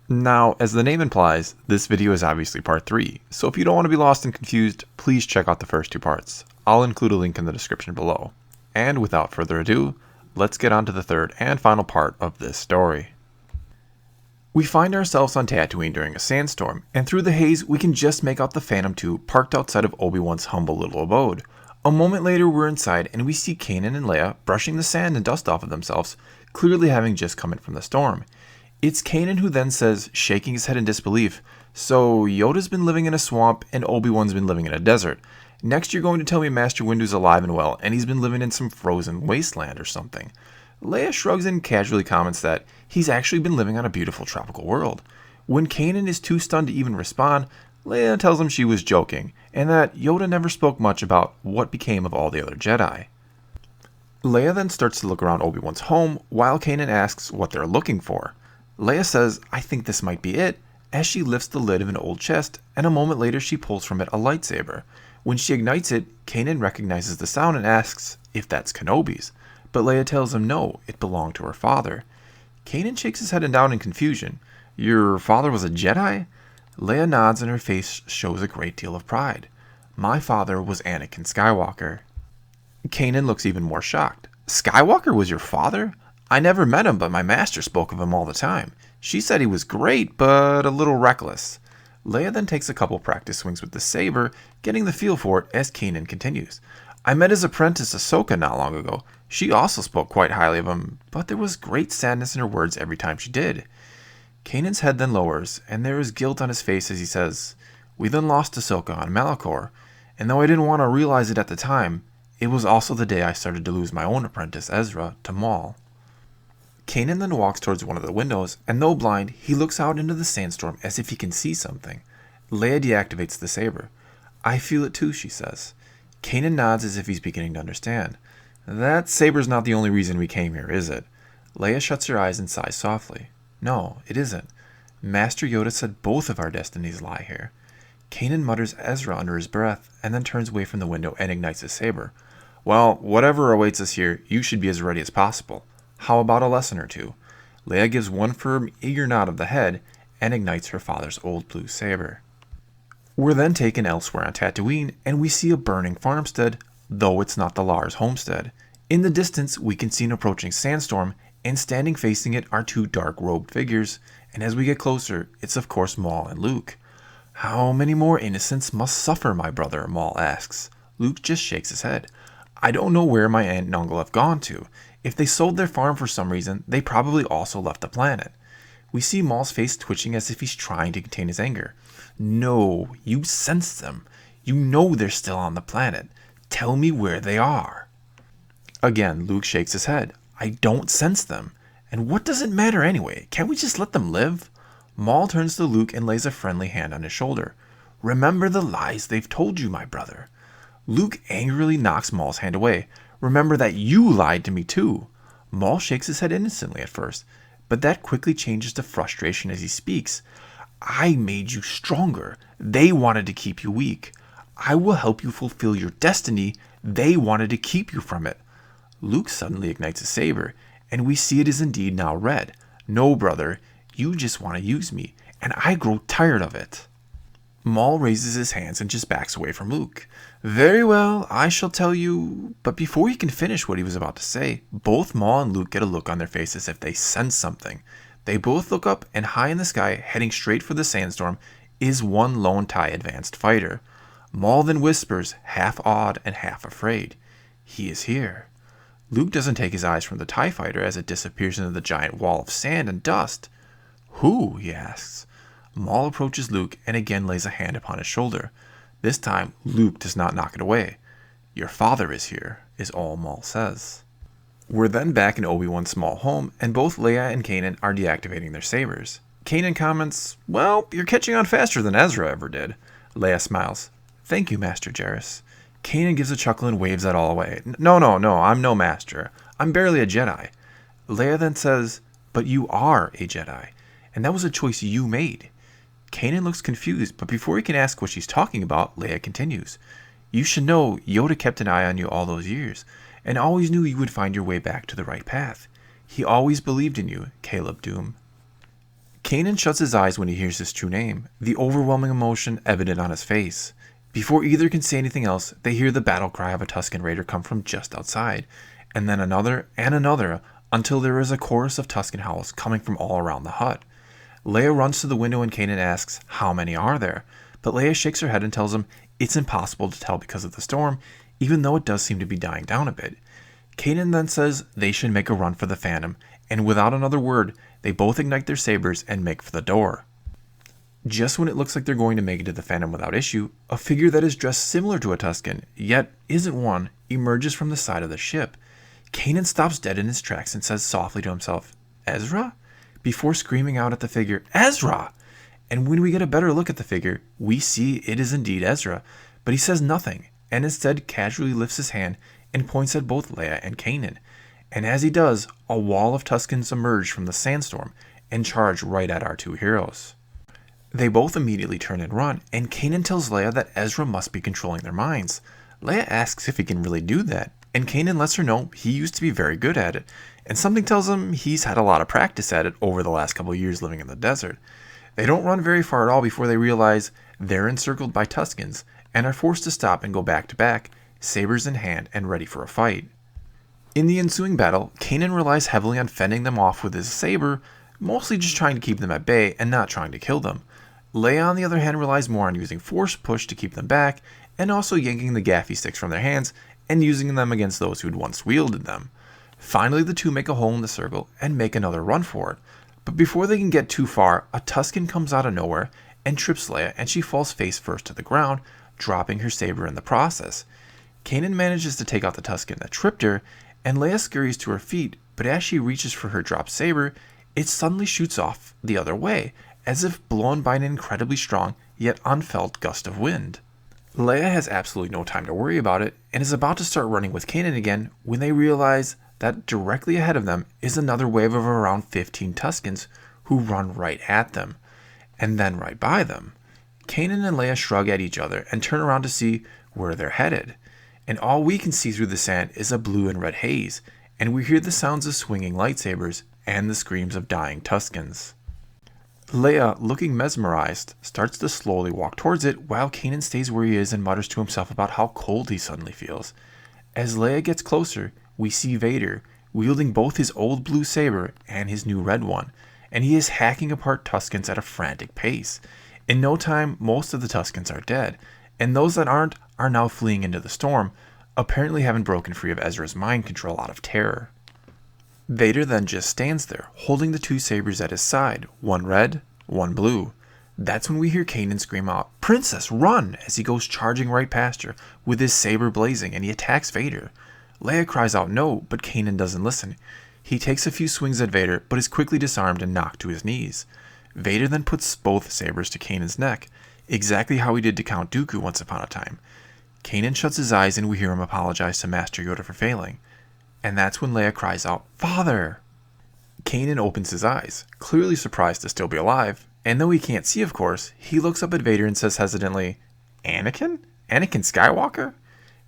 Now, as the name implies, this video is obviously part 3, so if you don't want to be lost and confused, please check out the first 2 parts. I'll include a link in the description below. And without further ado, let's get on to the third and final part of this story. We find ourselves on Tatooine during a sandstorm, and through the haze we can just make out the Phantom 2 parked outside of Obi-Wan's humble little abode. A moment later we're inside and we see Kanan and Leia brushing the sand and dust off of themselves, clearly having just come in from the storm. It's Kanan who then says, shaking his head in disbelief, "So Yoda's been living in a swamp and Obi-Wan's been living in a desert. Next you're going to tell me Master Windu's alive and well and he's been living in some frozen wasteland or something." Leia shrugs and casually comments that he's actually been living on a beautiful tropical world. When Kanan is too stunned to even respond, Leia tells him she was joking, and that Yoda never spoke much about what became of all the other Jedi. Leia then starts to look around Obi-Wan's home, while Kanan asks what they're looking for. Leia says, "I think this might be it," as she lifts the lid of an old chest, and a moment later she pulls from it a lightsaber. When she ignites it, Kanan recognizes the sound and asks if that's Kenobi's, but Leia tells him no, it belonged to her father. Kanan shakes his head and down in confusion. "Your father was a Jedi?" Leia nods and her face shows a great deal of pride. "My father was Anakin Skywalker." Kanan looks even more shocked. "Skywalker was your father? I never met him, but my master spoke of him all the time. She said he was great, but a little reckless." Leia then takes a couple practice swings with the saber, getting the feel for it as Kanan continues. "I met his apprentice Ahsoka not long ago. She also spoke quite highly of him, but there was great sadness in her words every time she did." Kanan's head then lowers, and there is guilt on his face as he says, "We then lost Ahsoka on Malachor, and though I didn't want to realize it at the time, it was also the day I started to lose my own apprentice, Ezra, to Maul." Kanan then walks towards one of the windows, and though blind, he looks out into the sandstorm as if he can see something. Leia deactivates the saber. "I feel it too," she says. Kanan nods as if he's beginning to understand. "That saber's not the only reason we came here, is it?" Leia shuts her eyes and sighs softly. "No, it isn't. Master Yoda said both of our destinies lie here." Kanan mutters Ezra under his breath, and then turns away from the window and ignites his saber. "Well, whatever awaits us here, you should be as ready as possible. How about a lesson or two?" Leia gives one firm, eager nod of the head, and ignites her father's old blue saber. We're then taken elsewhere on Tatooine, and we see a burning farmstead, though it's not the Lars homestead. In the distance, we can see an approaching sandstorm, and standing facing it are 2 dark-robed figures, and as we get closer, it's of course Maul and Luke. "How many more innocents must suffer, my brother?" Maul asks. Luke just shakes his head. "I don't know where my aunt and uncle have gone to. If they sold their farm for some reason, they probably also left the planet." We see Maul's face twitching as if he's trying to contain his anger. "No, you sense them. You know they're still on the planet. Tell me where they are." Again, Luke shakes his head. "I don't sense them. And what does it matter anyway? Can't we just let them live?" Maul turns to Luke and lays a friendly hand on his shoulder. "Remember the lies they've told you, my brother." Luke angrily knocks Maul's hand away. "Remember that you lied to me too." Maul shakes his head innocently at first, but that quickly changes to frustration as he speaks. "I made you stronger. They wanted to keep you weak. I will help you fulfill your destiny. They wanted to keep you from it." Luke suddenly ignites a saber, and we see it is indeed now red. "No, brother, you just want to use me, and I grow tired of it." Maul raises his hands and just backs away from Luke. "Very well, I shall tell you..." But before he can finish what he was about to say, both Maul and Luke get a look on their faces as if they sense something. They both look up, and high in the sky, heading straight for the sandstorm, is one lone TIE advanced fighter. Maul then whispers, half awed and half afraid, "He is here." Luke doesn't take his eyes from the TIE fighter as it disappears into the giant wall of sand and dust. "Who?" he asks. Maul approaches Luke and again lays a hand upon his shoulder. This time, Luke does not knock it away. "Your father is here," is all Maul says. We're then back in Obi-Wan's small home, and both Leia and Kanan are deactivating their sabers. Kanan comments, "Well, you're catching on faster than Ezra ever did." Leia smiles. "Thank you, Master Jarrus." Kanan gives a chuckle and waves that all away. No, I'm no master. I'm barely a Jedi." Leia then says, "But you are a Jedi, and that was a choice you made." Kanan looks confused, but before he can ask what she's talking about, Leia continues, "You should know Yoda kept an eye on you all those years, and always knew you would find your way back to the right path. He always believed in you, Caleb Doom." Kanan shuts his eyes when he hears his true name, the overwhelming emotion evident on his face. Before either can say anything else, they hear the battle cry of a Tusken Raider come from just outside, and then another and another, until there is a chorus of Tusken howls coming from all around the hut. Leia runs to the window and Kanan asks, "How many are there?" But Leia shakes her head and tells him it's impossible to tell because of the storm, even though it does seem to be dying down a bit. Kanan then says they should make a run for the Phantom, and without another word, they both ignite their sabers and make for the door. Just when it looks like they're going to make it to the Phantom without issue, a figure that is dressed similar to a Tusken, yet isn't one, emerges from the side of the ship. Kanan stops dead in his tracks and says softly to himself, "Ezra?" before screaming out at the figure, "Ezra!" And when we get a better look at the figure, we see it is indeed Ezra, but he says nothing, and instead casually lifts his hand and points at both Leia and Kanan. And as he does, a wall of Tuskens emerge from the sandstorm and charge right at our two heroes. They both immediately turn and run, and Kanan tells Leia that Ezra must be controlling their minds. Leia asks if he can really do that, and Kanan lets her know he used to be very good at it, and something tells him he's had a lot of practice at it over the last couple of years living in the desert. They don't run very far at all before they realize they're encircled by Tuskens, and are forced to stop and go back to back, sabers in hand and ready for a fight. In the ensuing battle, Kanan relies heavily on fending them off with his saber, mostly just trying to keep them at bay and not trying to kill them. Leia, on the other hand, relies more on using force push to keep them back, and also yanking the gaffy sticks from their hands and using them against those who'd once wielded them. Finally, the two make a hole in the circle and make another run for it. But before they can get too far, a Tusken comes out of nowhere and trips Leia, and she falls face first to the ground, dropping her saber in the process. Kanan manages to take out the Tusken that tripped her, and Leia scurries to her feet, but as she reaches for her dropped saber, it suddenly shoots off the other way, as if blown by an incredibly strong yet unfelt gust of wind. Leia has absolutely no time to worry about it, and is about to start running with Kanan again when they realize that directly ahead of them is another wave of around 15 Tuskens who run right at them, and then right by them. Kanan and Leia shrug at each other and turn around to see where they're headed, and all we can see through the sand is a blue and red haze, and we hear the sounds of swinging lightsabers and the screams of dying Tuskens. Leia, looking mesmerized, starts to slowly walk towards it while Kanan stays where he is and mutters to himself about how cold he suddenly feels. As Leia gets closer, we see Vader, wielding both his old blue saber and his new red one, and he is hacking apart Tuskens at a frantic pace. In no time, most of the Tuskens are dead, and those that aren't are now fleeing into the storm, apparently having broken free of Ezra's mind control out of terror. Vader then just stands there, holding the two sabers at his side, one red, one blue. That's when we hear Kanan scream out, "Princess, run!" as he goes charging right past her, with his saber blazing, and he attacks Vader. Leia cries out no, but Kanan doesn't listen. He takes a few swings at Vader, but is quickly disarmed and knocked to his knees. Vader then puts both sabers to Kanan's neck, exactly how he did to Count Dooku once upon a time. Kanan shuts his eyes and we hear him apologize to Master Yoda for failing. And that's when Leia cries out, "Father!" Kanan opens his eyes, clearly surprised to still be alive, and though he can't see, of course, he looks up at Vader and says hesitantly, "Anakin? Anakin Skywalker?"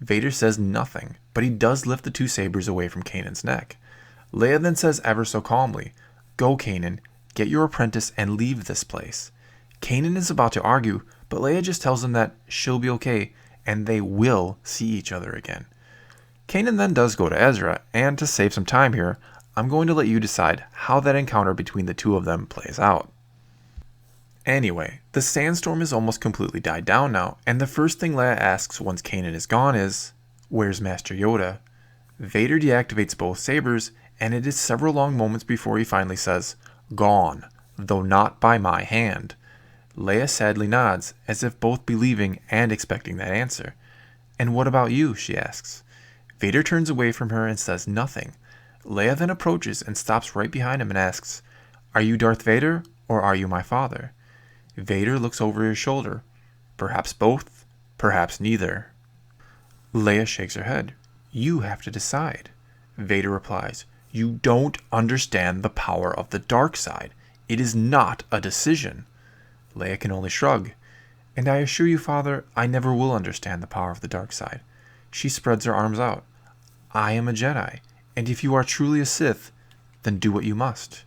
Vader says nothing, but he does lift the two sabers away from Kanan's neck. Leia then says ever so calmly, "Go, Kanan, get your apprentice and leave this place." Kanan is about to argue, but Leia just tells him that she'll be okay, and they will see each other again. Kanan then does go to Ezra, and to save some time here, I'm going to let you decide how that encounter between the two of them plays out. Anyway, the sandstorm is almost completely died down now, and the first thing Leia asks once Kanan is gone is, "Where's Master Yoda?" Vader deactivates both sabers, and it is several long moments before he finally says, "Gone, though not by my hand." Leia sadly nods, as if both believing and expecting that answer. "And what about you?" she asks. Vader turns away from her and says nothing. Leia then approaches and stops right behind him and asks, "Are you Darth Vader, or are you my father?" Vader looks over his shoulder. Perhaps both, perhaps neither. Leia shakes her head. "You have to decide." Vader replies, "You don't understand the power of the dark side. It is not a decision." Leia can only shrug. "And I assure you, Father, I never will understand the power of the dark side." She spreads her arms out. "I am a Jedi, and if you are truly a Sith, then do what you must."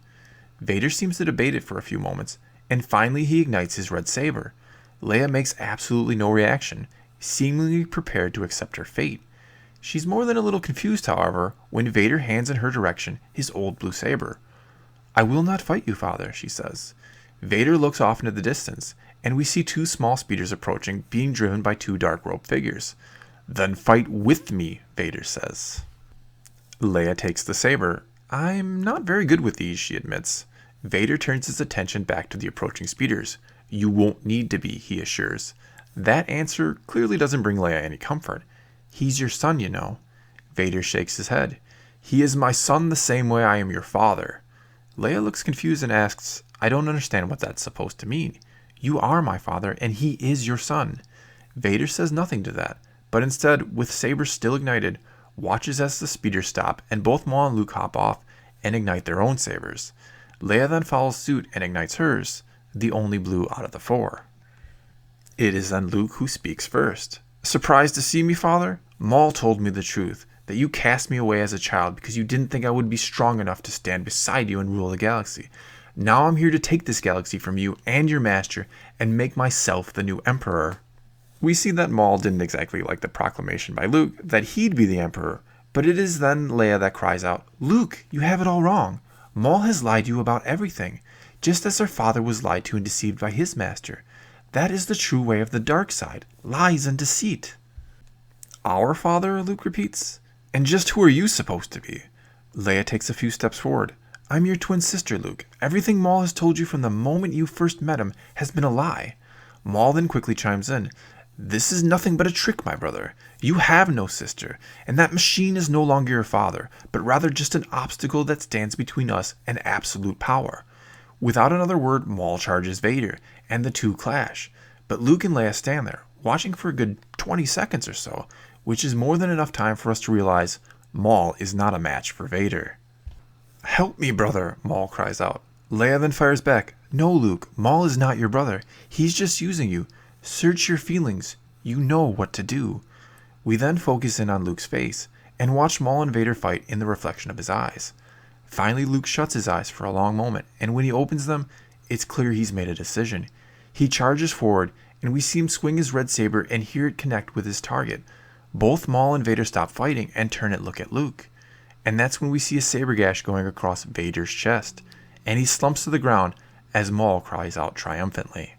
Vader seems to debate it for a few moments, and finally he ignites his red saber. Leia makes absolutely no reaction, seemingly prepared to accept her fate. She's more than a little confused, however, when Vader hands in her direction his old blue saber. "I will not fight you, Father," she says. Vader looks off into the distance, and we see two small speeders approaching, being driven by two dark robed figures. "Then fight with me," Vader says. Leia takes the saber. "I'm not very good with these," she admits. Vader turns his attention back to the approaching speeders. "You won't need to be," he assures. That answer clearly doesn't bring Leia any comfort. "He's your son, you know." Vader shakes his head. "He is my son the same way I am your father." Leia looks confused and asks, "I don't understand what that's supposed to mean. You are my father, and he is your son." Vader says nothing to that, but instead, with sabers still ignited, watches as the speeders stop and both Maul and Luke hop off and ignite their own sabers. Leia then follows suit and ignites hers, the only blue out of the four. It is then Luke who speaks first. "Surprised to see me, Father? Maul told me the truth, that you cast me away as a child because you didn't think I would be strong enough to stand beside you and rule the galaxy. Now I'm here to take this galaxy from you and your master and make myself the new emperor." We see that Maul didn't exactly like the proclamation by Luke that he'd be the emperor, but it is then Leia that cries out, "Luke, you have it all wrong. Maul has lied to you about everything, just as our father was lied to and deceived by his master. That is the true way of the dark side, lies and deceit." "Our father?" Luke repeats. "And just who are you supposed to be?" Leia takes a few steps forward. "I'm your twin sister, Luke. Everything Maul has told you from the moment you first met him has been a lie." Maul then quickly chimes in. "This is nothing but a trick, my brother. You have no sister, and that machine is no longer your father, but rather just an obstacle that stands between us and absolute power." Without another word, Maul charges Vader, and the two clash. But Luke and Leia stand there, watching for a good 20 seconds or so, which is more than enough time for us to realize Maul is not a match for Vader. "Help me, brother," Maul cries out. Leia then fires back. "No, Luke, Maul is not your brother. He's just using you. Search your feelings. You know what to do." We then focus in on Luke's face, and watch Maul and Vader fight in the reflection of his eyes. Finally, Luke shuts his eyes for a long moment, and when he opens them, it's clear he's made a decision. He charges forward, and we see him swing his red saber and hear it connect with his target. Both Maul and Vader stop fighting and turn and look at Luke. And that's when we see a saber gash going across Vader's chest, and he slumps to the ground as Maul cries out triumphantly.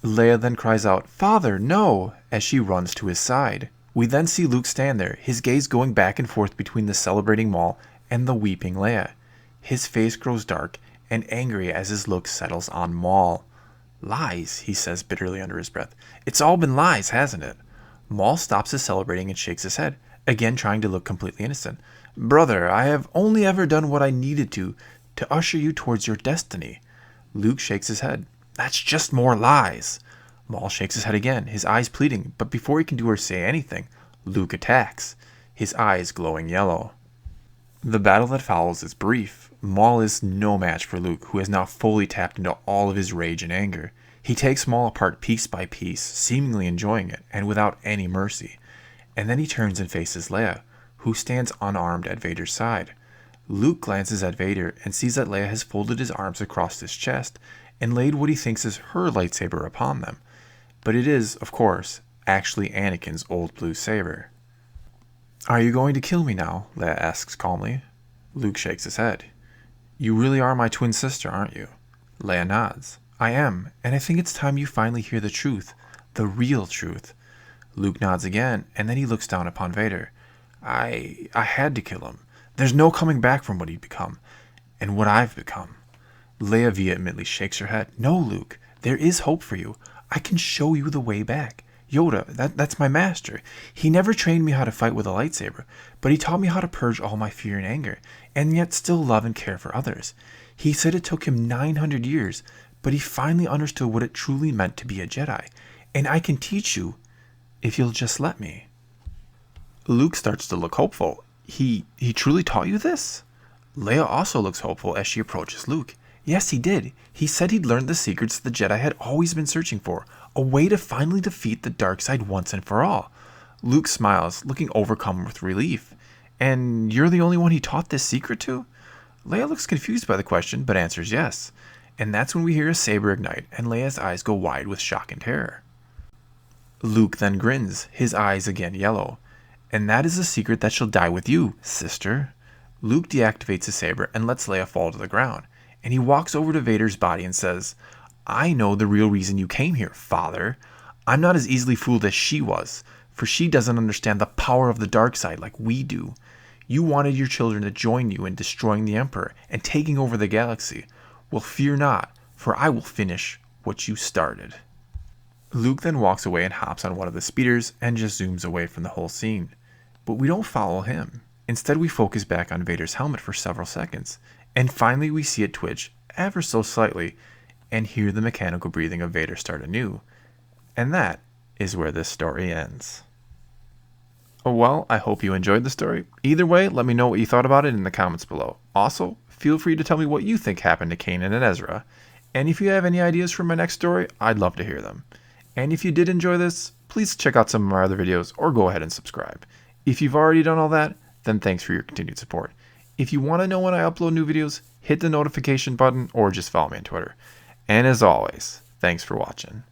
Leia then cries out, "Father, no!" as she runs to his side. We then see Luke stand there, his gaze going back and forth between the celebrating Maul and the weeping Leia. His face grows dark and angry as his look settles on Maul. "Lies," he says bitterly under his breath. "It's all been lies, hasn't it?" Maul stops his celebrating and shakes his head, again trying to look completely innocent. "Brother, I have only ever done what I needed to usher you towards your destiny." Luke shakes his head. "That's just more lies." Maul shakes his head again, his eyes pleading, but before he can do or say anything, Luke attacks, his eyes glowing yellow. The battle that follows is brief. Maul is no match for Luke, who has now fully tapped into all of his rage and anger. He takes Maul apart piece by piece, seemingly enjoying it, and without any mercy. And then he turns and faces Leia, who stands unarmed at Vader's side. Luke glances at Vader and sees that Leia has folded his arms across his chest and laid what he thinks is her lightsaber upon them. But it is, of course, actually Anakin's old blue saber. "Are you going to kill me now?" Leia asks calmly. Luke shakes his head. "You really are my twin sister, aren't you?" Leia nods. "I am, and I think it's time you finally hear the truth, the real truth." Luke nods again, and then he looks down upon Vader. I had to kill him. There's no coming back from what he'd become, and what I've become." Leia vehemently shakes her head. "No, Luke, there is hope for you. I can show you the way back. Yoda, that's my master. He never trained me how to fight with a lightsaber, but he taught me how to purge all my fear and anger, and yet still love and care for others. He said it took him 900 years, but he finally understood what it truly meant to be a Jedi, and I can teach you if you'll just let me." Luke starts to look hopeful. He truly taught you this?" Leia also looks hopeful as she approaches Luke. "Yes, he did. He said he'd learned the secrets the Jedi had always been searching for, a way to finally defeat the dark side once and for all." Luke smiles, looking overcome with relief. "And you're the only one he taught this secret to?" Leia looks confused by the question, but answers yes. And that's when we hear a saber ignite, and Leia's eyes go wide with shock and terror. Luke then grins, his eyes again yellow. And that is a secret that shall die with you, sister. Luke deactivates his saber and lets Leia fall to the ground, and he walks over to Vader's body and says, I know the real reason you came here, Father. I'm not as easily fooled as she was, for she doesn't understand the power of the dark side like we do. You wanted your children to join you in destroying the Emperor and taking over the galaxy. Well, fear not, for I will finish what you started. Luke then walks away and hops on one of the speeders and just zooms away from the whole scene. But we don't follow him. Instead, we focus back on Vader's helmet for several seconds, and finally we see it twitch ever so slightly and hear the mechanical breathing of Vader start anew. And that is where this story ends. Oh well, I hope you enjoyed the story. Either way, let me know what you thought about it in the comments below. Also, feel free to tell me what you think happened to Kanan and Ezra. And if you have any ideas for my next story, I'd love to hear them. And if you did enjoy this, please check out some of my other videos or go ahead and subscribe. If you've already done all that, then thanks for your continued support. If you want to know when I upload new videos, hit the notification button or just follow me on Twitter. And as always, thanks for watching.